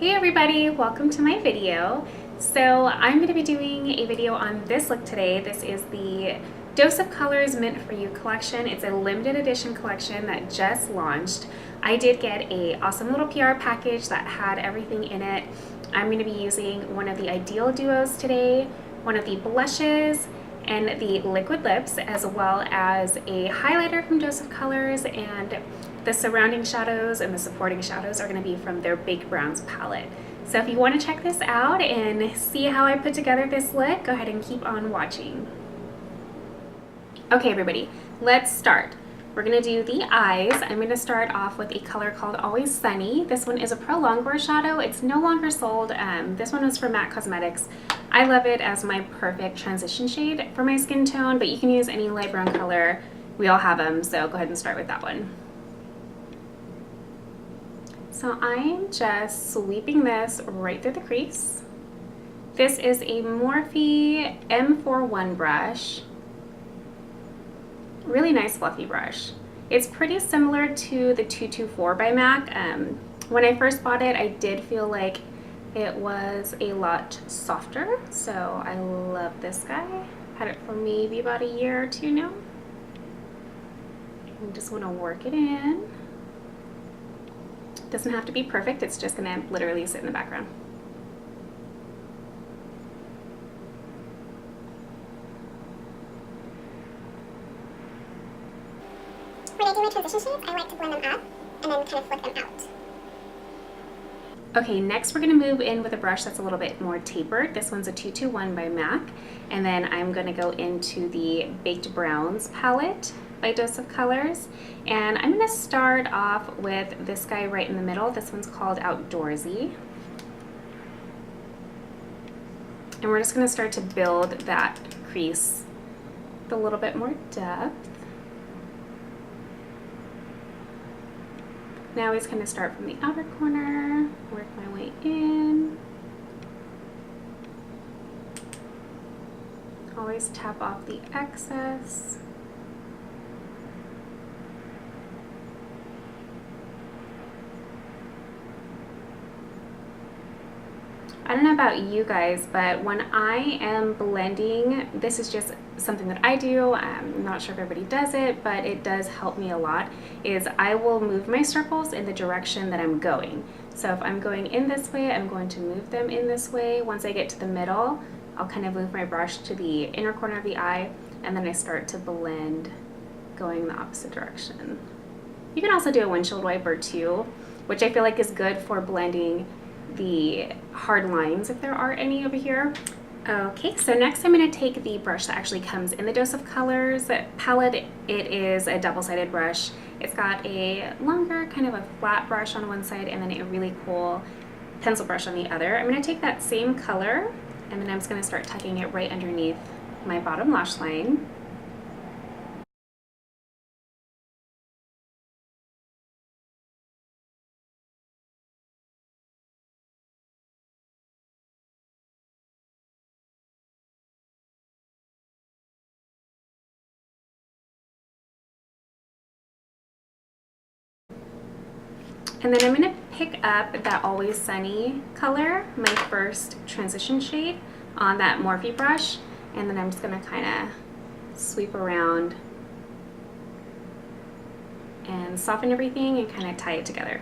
Hey everybody, welcome to my video. So I'm going to be doing a video on this look today. This is the Dose of Colors Mint For You collection. It's a limited edition collection that just launched. I did get a awesome little PR package that had everything in it. I'm going to be using one of the Eyedeal duos today, one of the blushes, and the liquid lips, as well as a highlighter from Dose of Colors, and the surrounding shadows and the supporting shadows are going to be from their Baked Browns palette. So if you want to check this out and see how I put together this look, go ahead and keep on watching. Okay everybody, let's start. We're going to do the eyes. I'm going to start off with a color called Always Sunny. This one is a Pro Longwear shadow. It's no longer sold. This one was from MAC Cosmetics. I love it as my perfect transition shade for my skin tone, but you can use any light brown color. We all have them, so go ahead and start with that one. So I'm just sweeping this right through the crease. This is a Morphe M41 brush. Really nice fluffy brush. It's pretty similar to the 224 by MAC. When I first bought it, I did feel like it was a lot softer, so I love this guy. Had it for maybe about a year or two now. I just want to work it in. Doesn't have to be perfect, it's just gonna literally sit in the background. When I do my transition shades, I like to blend them up and then kind of flick them out. Okay, next we're gonna move in with a brush that's a little bit more tapered. This one's a 221 by MAC. And then I'm gonna go into the Baked Browns palette by Dose of Colors. And I'm gonna start off with this guy right in the middle. This one's called Outdoorsy. And we're just gonna start to build that crease with a little bit more depth. Now I always kind of start from the outer corner, work my way in. Always tap off the excess. I don't know about you guys, but when I am blending, this is just something that I do. I'm not sure if everybody does it, but it does help me a lot, is I will move my circles in the direction that I'm going. So if I'm going in this way, I'm going to move them in this way. Once I get to the middle, I'll kind of move my brush to the inner corner of the eye, and then I start to blend going the opposite direction. You can also do a windshield wiper too, which I feel like is good for blending the hard lines if there are any over here. Okay, so next I'm going to take the brush that actually comes in the Dose of Colors palette. It is a double-sided brush. It's got a longer, kind of a flat brush on one side and then a really cool pencil brush on the other. I'm going to take that same color and then I'm just going to start tucking it right underneath my bottom lash line. And then I'm going to pick up that Always Sunny color, my first transition shade, on that Morphe brush, and then I'm just going to kind of sweep around and soften everything and kind of tie it together.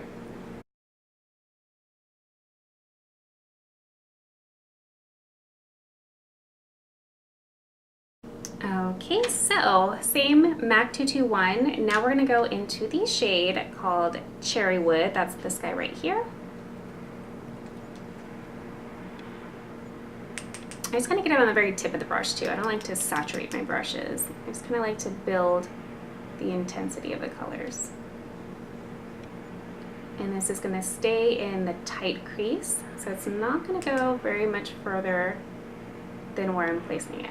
Okay, so same MAC 221. Now we're going to go into the shade called Cherry Wood. That's this guy right here. I just kind of get it on the very tip of the brush too. I don't like to saturate my brushes. I just kind of like to build the intensity of the colors. And this is going to stay in the tight crease, so it's not going to go very much further than where I'm placing it.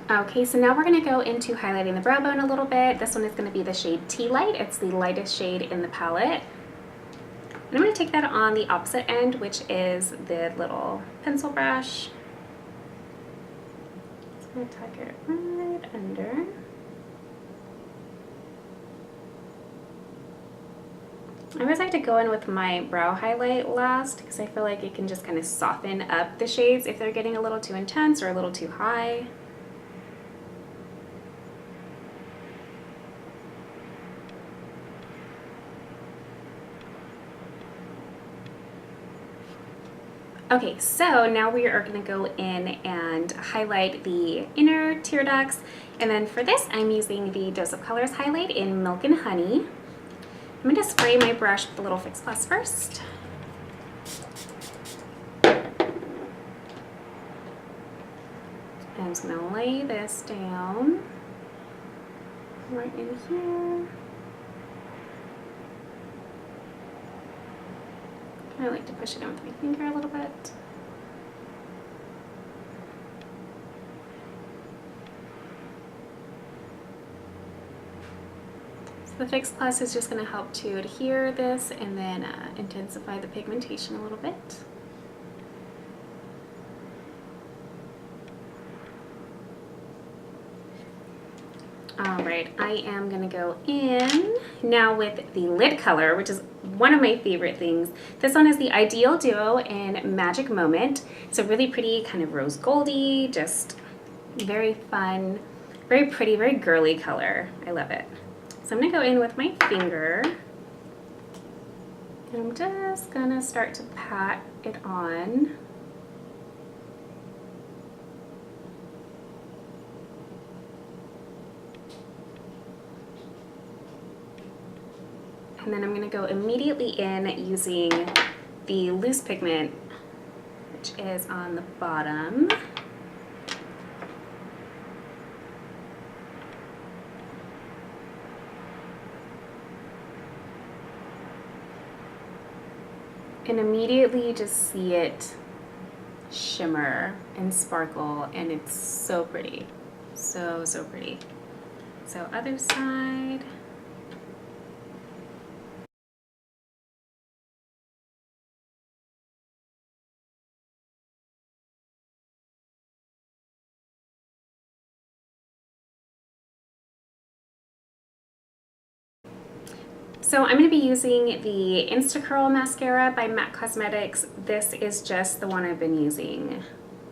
Okay, so now we're going to go into highlighting the brow bone a little bit. This one is going to be the shade Tea Light. It's the lightest shade in the palette. And I'm going to take that on the opposite end, which is the little pencil brush. So I'm going to tuck it right under. I always like to go in with my brow highlight last because I feel like it can just kind of soften up the shades if they're getting a little too intense or a little too high. Okay, so now we are going to go in and highlight the inner tear ducts, and then for this I'm using the Dose of Colors highlight in Milk and Honey. I'm going to spray my brush with a little Fix Plus first. I'm just going to lay this down right in here. I like to push it in with my finger a little bit. So the Fix Plus is just going to help to adhere this and then intensify the pigmentation a little bit. Alright, I am going to go in now with the lid color, which is one of my favorite things. This one is the Eyedeal Duo in Magic Moment. It's a really pretty kind of rose goldy, just very fun, very pretty, very girly color. I love it. So I'm going to go in with my finger, and I'm just going to start to pat it on. And then I'm going to go immediately in using the loose pigment, which is on the bottom. And immediately you just see it shimmer and sparkle, and it's so pretty. So, so pretty. So other side. So I'm going to be using the Instacurl mascara by MAC Cosmetics. This is just the one I've been using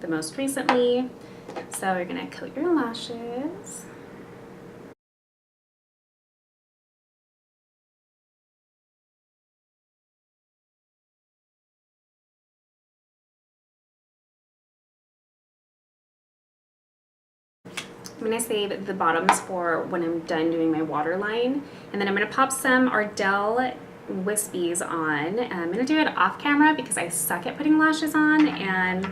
the most recently. So you're going to coat your lashes. I'm going to save the bottoms for when I'm done doing my waterline. And then I'm going to pop some Ardell Wispies on. I'm going to do it off camera because I suck at putting lashes on, and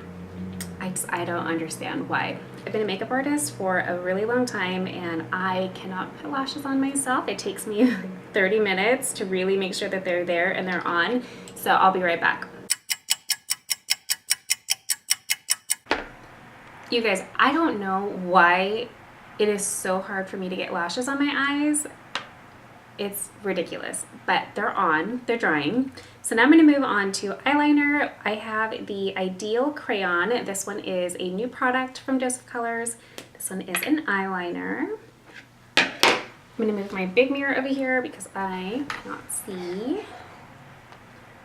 I don't understand why. I've been a makeup artist for a really long time, and I cannot put lashes on myself. It takes me 30 minutes to really make sure that they're there and they're on. So I'll be right back. You guys, I don't know why it is so hard for me to get lashes on my eyes. It's ridiculous, but they're on, they're drying. So now I'm going to move on to eyeliner. I have the Eyedeal crayon. This one is a new product from Dose of Colors. This one is an eyeliner. I'm going to move my big mirror over here because I cannot see.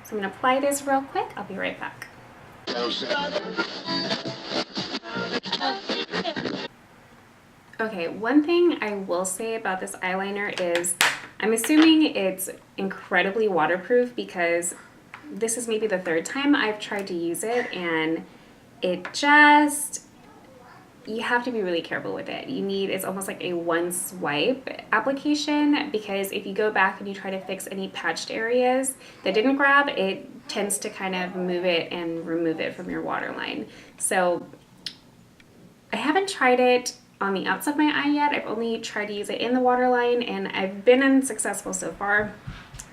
So I'm going to apply this real quick. I'll be right back. Okay, one thing I will say about this eyeliner is I'm assuming it's incredibly waterproof because this is maybe the third time I've tried to use it, and it just, you have to be really careful with it. It's almost like a one swipe application, because if you go back and you try to fix any patched areas that didn't grab, it tends to kind of move it and remove it from your waterline. So I haven't tried it on the outside of my eye yet. I've only tried to use it in the waterline, and I've been unsuccessful so far.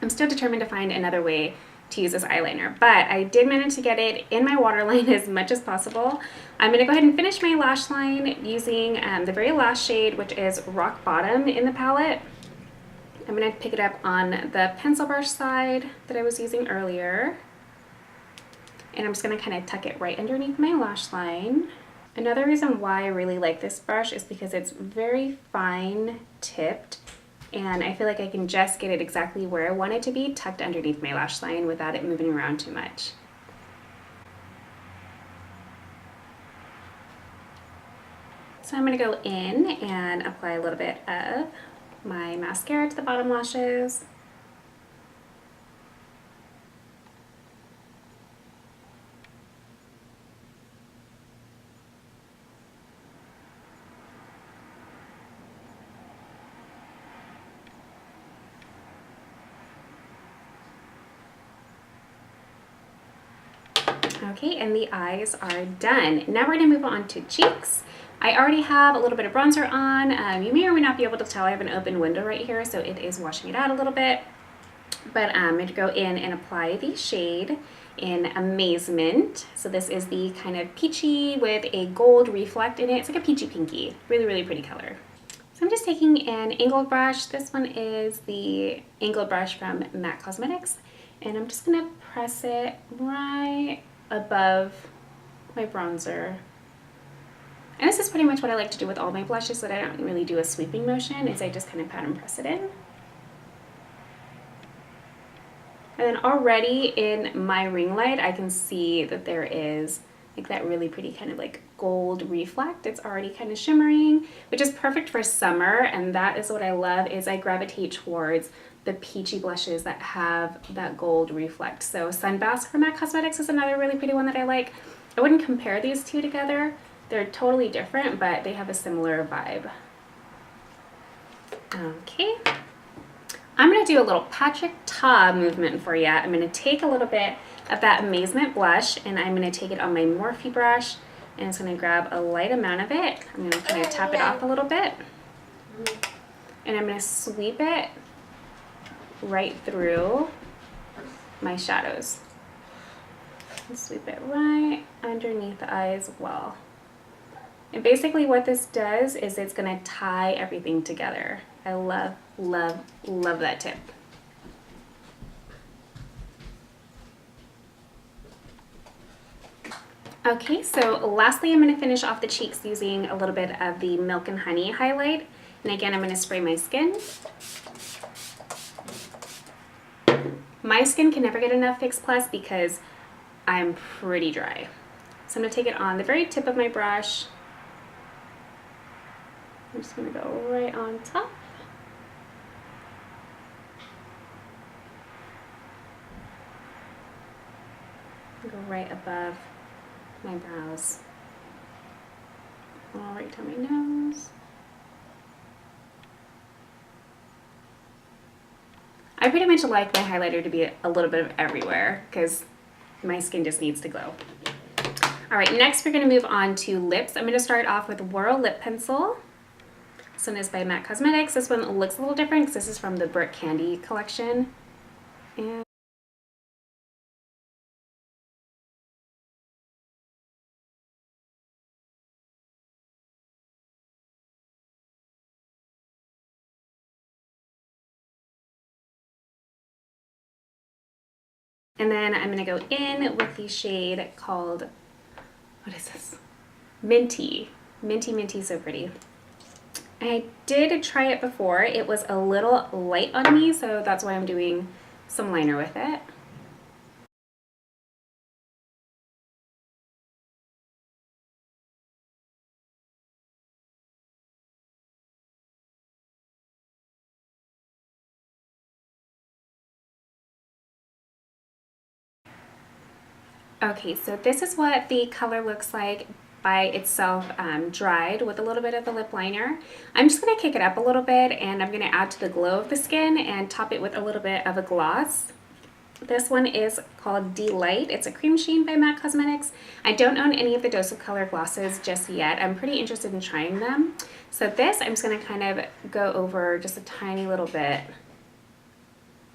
I'm still determined to find another way to use this eyeliner, but I did manage to get it in my waterline as much as possible. I'm going to go ahead and finish my lash line using the very last shade, which is Rock Bottom in the palette. I'm going to pick it up on the pencil brush side that I was using earlier, and I'm just going to kind of tuck it right underneath my lash line. Another reason why I really like this brush is because it's very fine tipped, and I feel like I can just get it exactly where I want it to be, tucked underneath my lash line without it moving around too much. So I'm going to go in and apply a little bit of my mascara to the bottom lashes. Okay, and the eyes are done. Now we're going to move on to cheeks. I already have a little bit of bronzer on. You may or may not be able to tell I have an open window right here, so it is washing it out a little bit. But I'm going to go in and apply the shade in Amazemint. So this is the kind of peachy with a gold reflect in it. It's like a peachy pinky. Really, really pretty color. So I'm just taking an angled brush. This one is the angled brush from MAC Cosmetics. And I'm just going to press it right above my bronzer. And this is pretty much what I like to do with all my blushes, so that I don't really do a sweeping motion, is I just kind of pat and press it in. And then already in my ring light, I can see that there is like that really pretty kind of like gold reflect. It's already kind of shimmering, which is perfect for summer. And that is what I love, is I gravitate towards the peachy blushes that have that gold reflect. So Sunbask from MAC Cosmetics is another really pretty one that I like. I wouldn't compare these two together. They're totally different, but they have a similar vibe. Okay. I'm going to do a little Patrick Ta movement for you. I'm going to take a little bit of that Amazemint Blush, and I'm going to take it on my Morphe brush, and it's going to grab a light amount of it. I'm going to kind of tap it off a little bit, and I'm going to sweep it right through my shadows. And sweep it right underneath the eye as well. And basically what this does is it's going to tie everything together. I love, love, love that tip. Okay, so lastly I'm going to finish off the cheeks using a little bit of the Milk and Honey highlight. And again, I'm going to spray my skin. My skin can never get enough Fix Plus because I'm pretty dry. So I'm going to take it on the very tip of my brush. I'm just going to go right on top. Go right above my brows. All right down my nose. I pretty much like my highlighter to be a little bit of everywhere because my skin just needs to glow. All right, next we're going to move on to lips. I'm going to start off with Whirl Lip Pencil. This one is by MAC Cosmetics. This one looks a little different because this is from the Brick Candy collection. And then I'm going to go in with the shade called, what is this? Mintea. Minty, so pretty. I did try it before. It was a little light on me, so that's why I'm doing some liner with it. Okay, so this is what the color looks like by itself dried with a little bit of a lip liner. I'm just going to kick it up a little bit, and I'm going to add to the glow of the skin and top it with a little bit of a gloss. This one is called Delight. It's a cream sheen by MAC Cosmetics. I don't own any of the Dose of Color glosses just yet. I'm pretty interested in trying them. So this, I'm just going to kind of go over just a tiny little bit.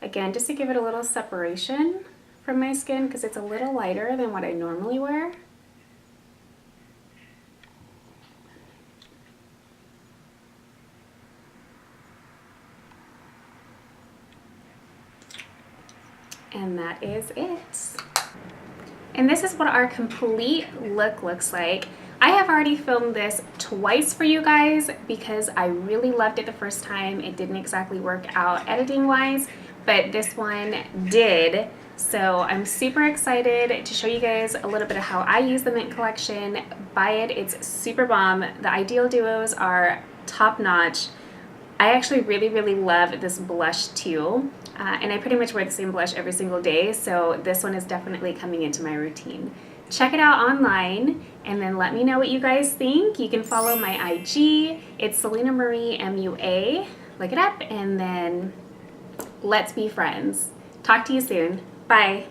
Again, just to give it a little separation. from my skin because it's a little lighter than what I normally wear. And that is it. And this is what our complete look looks like. I have already filmed this twice for you guys because I really loved it the first time. It didn't exactly work out editing wise, but this one did. So I'm super excited to show you guys a little bit of how I use the Mint collection. Buy it, it's super bomb. The Eyedeal duos are top notch. I actually really love this blush too. And I pretty much wear the same blush every single day, so this one is definitely coming into my routine. Check it out online and then let me know what you guys think. You can follow my IG. It's Selena Marie MUA. Look it up and then let's be friends. Talk to you soon. Bye.